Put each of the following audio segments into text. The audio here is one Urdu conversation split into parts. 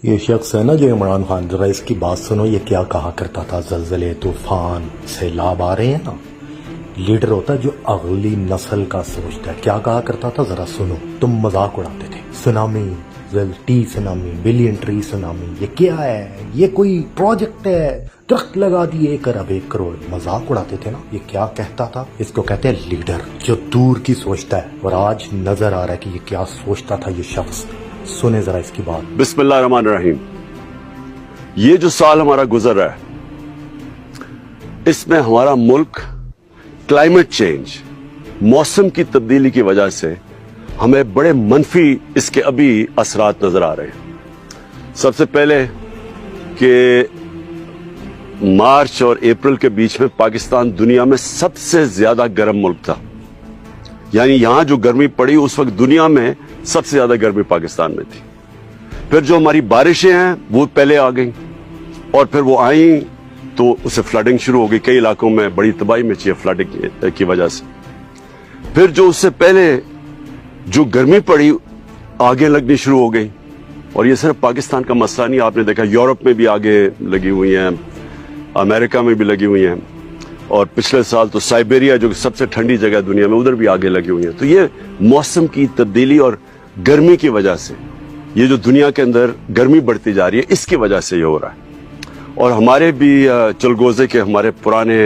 یہ شخص ہے نا جو عمران خان، ذرا اس کی بات سنو، یہ کیا کہا کرتا تھا؟ زلزلے، طوفان، سیلاب آ رہے ہیں نا، لیڈر ہوتا ہے جو اگلی نسل کا سوچتا ہے۔ کیا کہا کرتا تھا ذرا سنو، تم مذاق اڑاتے تھے، tsunami, T tsunami, billion tree tsunami, یہ کیا ہے؟ یہ کوئی پروجیکٹ ہے، درخت لگا دیے 1 ارب 1 کروڑ، مذاق اڑاتے تھے نا۔ یہ کیا کہتا تھا؟ اس کو کہتے ہیں لیڈر، جو دور کی سوچتا ہے۔ اور آج نظر آ رہا ہے کہ یہ کیا سوچتا تھا یہ شخص۔ سنیں ذرا اس کی بات۔ بسم اللہ الرحمن الرحیم۔ یہ جو سال ہمارا گزر رہا ہے، اس میں ہمارا ملک کلائمیٹ چینج، موسم کی تبدیلی کی وجہ سے ہمیں بڑے منفی اس کے ابھی اثرات نظر آ رہے ہیں۔ سب سے پہلے کہ مارچ اور اپریل کے بیچ میں پاکستان دنیا میں سب سے زیادہ گرم ملک تھا، یعنی یہاں جو گرمی پڑی اس وقت دنیا میں سب سے زیادہ گرمی پاکستان میں تھی۔ پھر جو ہماری بارشیں ہیں وہ پہلے آ گئیں، اور پھر وہ آئیں تو اسے فلڈنگ شروع ہو گئی، کئی علاقوں میں بڑی تباہی مچی ہے فلڈنگ کی وجہ سے۔ پھر جو اس سے پہلے جو گرمی پڑی آگے لگنی شروع ہو گئی، اور یہ صرف پاکستان کا مسئلہ نہیں، آپ نے دیکھا یورپ میں بھی آگے لگی ہوئی ہیں، امریکہ میں بھی لگی ہوئی ہیں، اور پچھلے سال تو سائبیریا جو سب سے ٹھنڈی جگہ دنیا میں ادھر بھی آگے لگی ہوئی ہیں۔ تو یہ موسم کی تبدیلی اور گرمی کی وجہ سے، یہ جو دنیا کے اندر گرمی بڑھتی جا رہی ہے، اس کی وجہ سے یہ ہو رہا ہے۔ اور ہمارے بھی چلگوزے کے ہمارے پرانے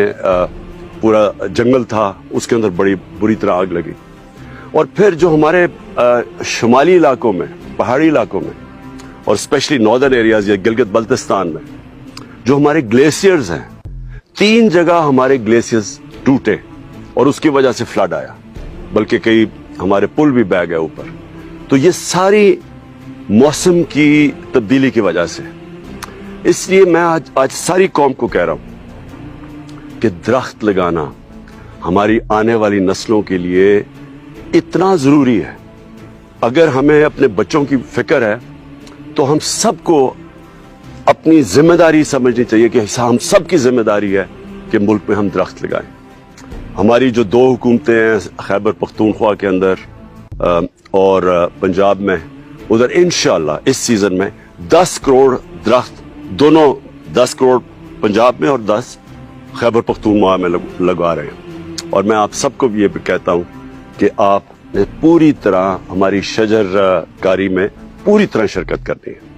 پورا جنگل تھا، اس کے اندر بڑی بری طرح آگ لگی۔ اور پھر جو ہمارے شمالی علاقوں میں، پہاڑی علاقوں میں، اور اسپیشلی ناردرن ایریاز یا گلگت بلتستان میں جو ہمارے گلیشیئرز ہیں، 3 جگہ ہمارے گلیشیئرز ٹوٹے اور اس کی وجہ سے فلڈ آیا، بلکہ کئی ہمارے پل بھی بہ گئے اوپر۔ تو یہ ساری موسم کی تبدیلی کی وجہ سے، اس لیے میں آج ساری قوم کو کہہ رہا ہوں کہ درخت لگانا ہماری آنے والی نسلوں کے لیے اتنا ضروری ہے۔ اگر ہمیں اپنے بچوں کی فکر ہے تو ہم سب کو اپنی ذمہ داری سمجھنی چاہیے کہ ہم سب کی ذمہ داری ہے کہ ملک میں ہم درخت لگائیں۔ ہماری جو 2 حکومتیں ہیں خیبر پختونخوا کے اندر اور پنجاب میں، ادھر انشاءاللہ اس سیزن میں 10 کروڑ درخت، دونوں 10 کروڑ پنجاب میں اور 10 خیبر پختونخوا میں لگا رہے ہیں۔ اور میں آپ سب کو بھی یہ بھی کہتا ہوں کہ آپ نے پوری طرح ہماری شجر کاری میں پوری طرح شرکت کرنی ہے۔